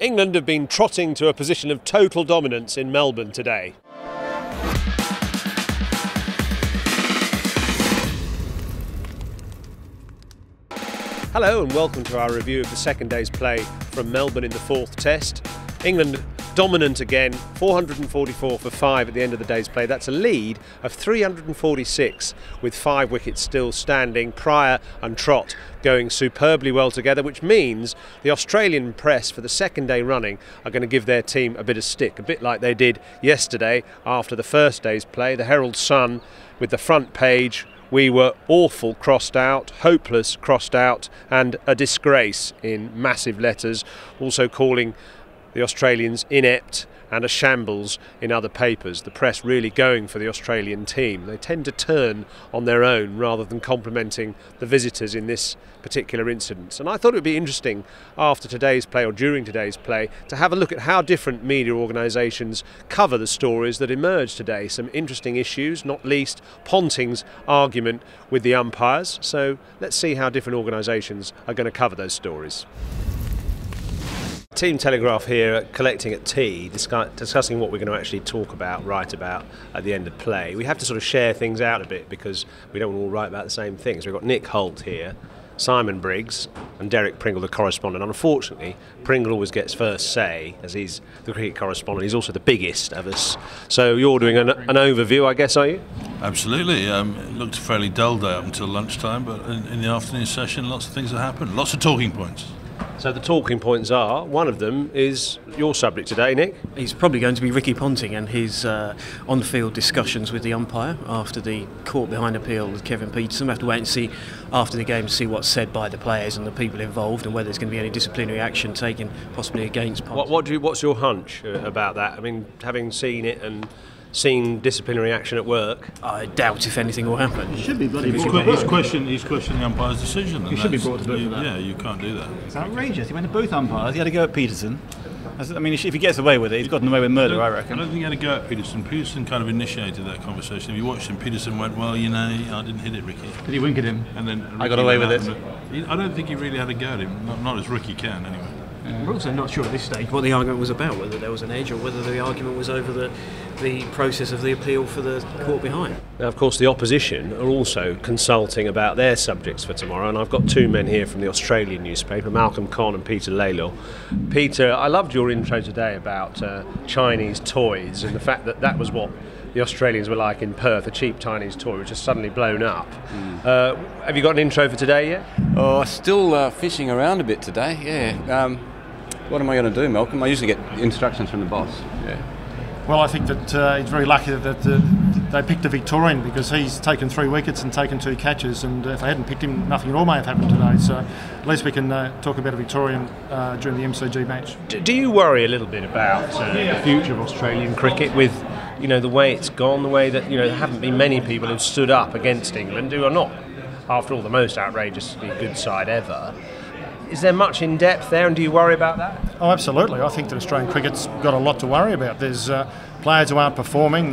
England have been trotting to a position of total dominance in Melbourne today. Hello and welcome to our review of the second day's play from Melbourne in the fourth test. England dominant again, 444 for 5 at the end of the day's play. That's a lead of 346 with 5 wickets still standing. Pryor and Trott going superbly well together, which means the Australian press for the second day running are going to give their team a bit of stick, a bit like they did yesterday after the first day's play. The Herald Sun with the front page: "We were awful crossed out, hopeless crossed out, and a disgrace" in massive letters, also calling the Australians inept and a shambles in other papers. The press really going for the Australian team. They tend to turn on their own rather than complimenting the visitors in this particular incident. And I thought it would be interesting after today's play or during today's play to have a look at how different media organisations cover the stories that emerged today. Some interesting issues, not least Ponting's argument with the umpires. So let's see how different organisations are going to cover those stories. Team Telegraph here collecting at tea, discussing what we're going to actually talk about, write about at the end of play. We have to sort of share things out a bit because we don't all write about the same things. We've got Nick Holt here, Simon Briggs and Derek Pringle, the correspondent. Unfortunately, Pringle always gets first say as he's the cricket correspondent. He's also the biggest of us. So you're doing an overview, I guess, are you? Absolutely. It looked a fairly dull day up until lunchtime, but in the afternoon session, lots of things have happened. Lots of talking points. So the talking points are, one of them is your subject today, Nick. He's probably going to be Ricky Ponting and his on-field discussions with the umpire after the court behind appeal with Kevin Peterson. We have to wait and see after the game to see what's said by the players and the people involved and whether there's going to be any disciplinary action taken possibly against Ponting. What's your hunch about that? I mean, having seen it and seen disciplinary action at work, I doubt if anything will happen. He should be bloody He's questioning the umpire's decision. He should be brought to book for that. Yeah, you can't do that. It's outrageous. He went to both umpires. He had to go at Peterson. I mean, if he gets away with it, he's gotten away with murder, I reckon. I don't think he had to go at Peterson. Peterson kind of initiated that conversation. If you watched him, Peterson went, "Well, you know, I didn't hit it, Ricky." Did he wink at him? And then I got away with it. I don't think he really had to go at him. Not as Ricky can, anyway. We're also not sure at this stage what the argument was about, whether there was an edge or whether the argument was over the process of the appeal for the court behind. Now, of course, the opposition are also consulting about their subjects for tomorrow, and I've got two men here from the Australian newspaper, Malcolm Conn and Peter Laylaw. Peter, I loved your intro today about Chinese toys and the fact that that was what the Australians were like in Perth, a cheap Chinese toy which has suddenly blown up. Have you got an intro for today yet? Oh, still fishing around a bit today, yeah. What am I going to do, Malcolm? I usually get instructions from the boss. Yeah. Well, I think that he's very lucky that they picked a Victorian because he's taken 3 wickets and taken 2 catches, and if they hadn't picked him, nothing at all may have happened today. So at least we can talk about a Victorian during the MCG match. Do you worry a little bit about the future of Australian cricket with, you know, the way it's gone, the way that, you know, there haven't been many people who've stood up against England who are not, after all, the most outrageously good side ever? Is there much in depth there, and do you worry about that? Oh, absolutely. I think that Australian cricket's got a lot to worry about. There's players who aren't performing.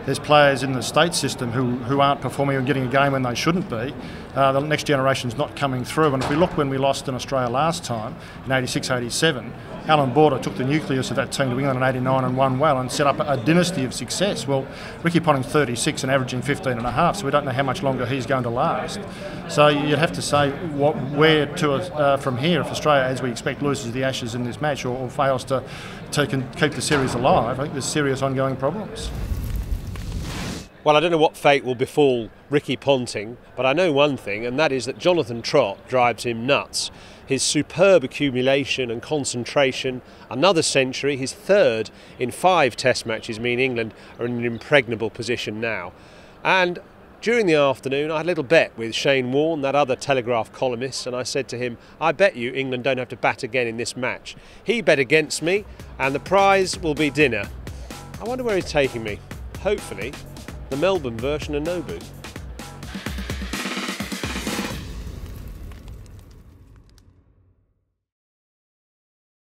There's players in the state system who aren't performing and getting a game when they shouldn't be. The next generation's not coming through. And if we look when we lost in Australia last time, in 86, 87, Alan Border took the nucleus of that team to England in 89 and won well and set up a dynasty of success. Well, Ricky Ponting's 36 and averaging 15 and a half, so we don't know how much longer he's going to last. So you'd have to say where to from here if Australia, as we expect, loses the Ashes in this match or fails to keep the series alive. I think there's serious ongoing problems. Well, I don't know what fate will befall Ricky Ponting, but I know one thing, and that is that Jonathan Trott drives him nuts. His superb accumulation and concentration, another century, his third in 5 test matches, mean England are in an impregnable position now. And during the afternoon, I had a little bet with Shane Warne, that other Telegraph columnist, and I said to him, I bet you England don't have to bat again in this match. He bet against me, and the prize will be dinner. I wonder where he's taking me. Hopefully, the Melbourne version of Nobu.